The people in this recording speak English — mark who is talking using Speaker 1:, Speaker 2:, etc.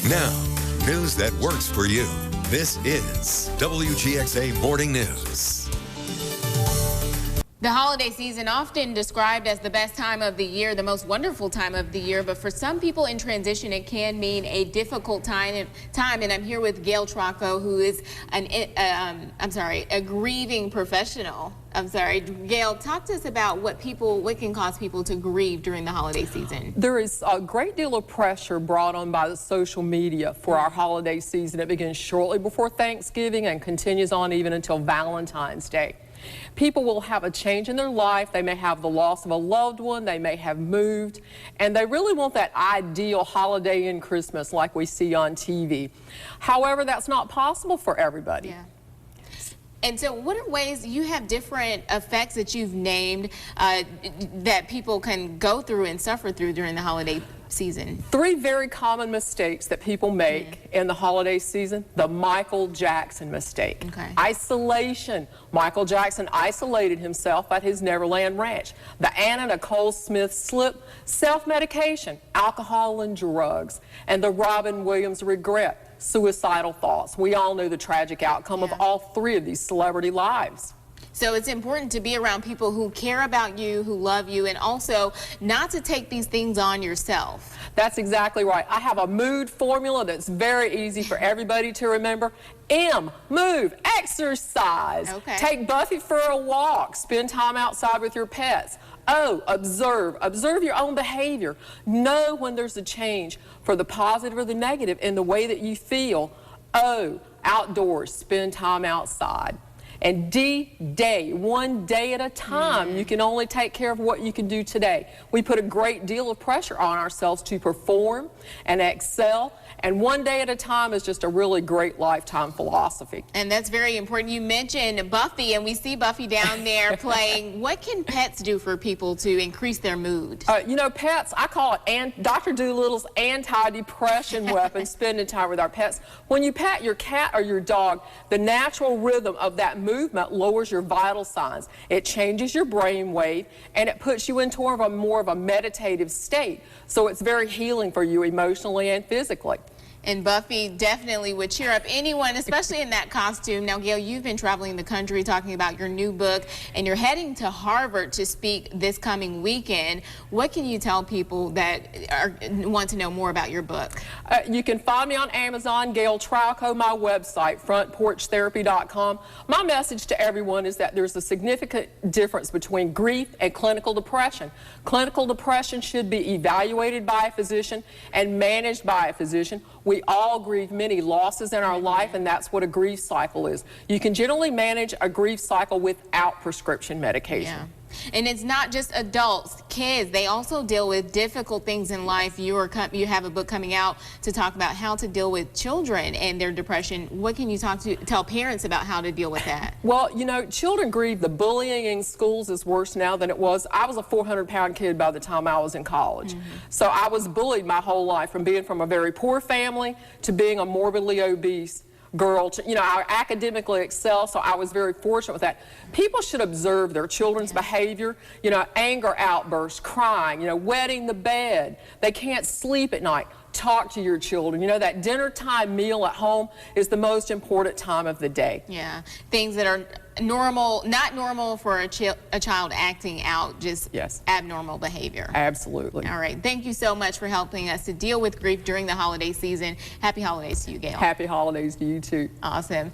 Speaker 1: Now, news that works for you. This is WGXA Morning News.
Speaker 2: The holiday season, often described as the best time of the year, the most wonderful time of the year, but for some people in transition, it can mean a difficult time. And I'm here with Gail Trauco, who is a grieving professional. Gail, talk to us about what can cause people to grieve during the holiday season.
Speaker 3: There is a great deal of pressure brought on by the social media for our holiday season. It begins shortly before Thanksgiving and continues on even until Valentine's Day. People will have a change in their life. They may have the loss of a loved one. They may have moved. And they really want that ideal holiday in Christmas like we see on TV. However, that's not possible for everybody.
Speaker 2: Yeah. And so what are ways, you have different effects that you've named that people can go through and suffer through during the holiday season? 3
Speaker 3: very common mistakes that people make in the holiday season. The Michael Jackson mistake.
Speaker 2: Okay.
Speaker 3: Isolation. Michael Jackson isolated himself at his Neverland Ranch. The Anna Nicole Smith slip. Self-medication, alcohol and drugs. And the Robin Williams regret. Suicidal thoughts. We all know the tragic outcome of all 3 of these celebrity lives.
Speaker 2: So it's important to be around people who care about you, who love you, and also not to take these things on yourself.
Speaker 3: That's exactly right. I have a mood formula that's very easy for everybody to remember. M, move, exercise.
Speaker 2: Okay.
Speaker 3: Take Buffy for a walk. Spend time outside with your pets. O, observe. Observe your own behavior. Know when there's a change for the positive or the negative in the way that you feel. O, outdoors. Spend time outside. And D, day. One day at a time. You can only take care of what you can do today. We put a great deal of pressure on ourselves to perform and excel. And one day at a time is just a really great lifetime philosophy.
Speaker 2: And that's very important. You mentioned Buffy, and we see Buffy down there playing. What can pets do for people to increase their mood?
Speaker 3: You know, pets, I call it Dr. Doolittle's anti-depression weapon, spending time with our pets. When you pet your cat or your dog, the natural rhythm of that movement lowers your vital signs. It changes your brain wave, and it puts you into more of a meditative state. So it's very healing for you emotionally and physically.
Speaker 2: And Buffy definitely would cheer up anyone, especially in that costume. Now, Gail, you've been traveling the country talking about your new book, and you're heading to Harvard to speak this coming weekend. What can you tell people that want to know more about your book?
Speaker 3: You can find me on Amazon, Gail Trauco, my website, frontporchtherapy.com. My message to everyone is that there's a significant difference between grief and clinical depression. Clinical depression should be evaluated by a physician and managed by a physician. We all grieve many losses in our life, and that's what a grief cycle is. You can generally manage a grief cycle without prescription medication.
Speaker 2: Yeah. And it's not just adults, kids, they also deal with difficult things in life. You have a book coming out to talk about how to deal with children and their depression. What can you tell parents about how to deal with that?
Speaker 3: Well, you know, children grieve. The bullying in schools is worse now than it was. I was a 400-pound kid by the time I was in college. So I was bullied my whole life, from being from a very poor family to being a morbidly obese girl. I academically excel, so I was very fortunate with that. People should observe their children's behavior, anger outbursts, crying, wetting the bed. They can't sleep at night. Talk to your children. That dinner time meal at home is the most important time of the day.
Speaker 2: Yeah, things that are normal, not normal for a child acting out, just abnormal behavior.
Speaker 3: Absolutely.
Speaker 2: All right, thank you so much for helping us to deal with grief during the holiday season. Happy holidays to you, Gail.
Speaker 3: Happy holidays to you too.
Speaker 2: Awesome.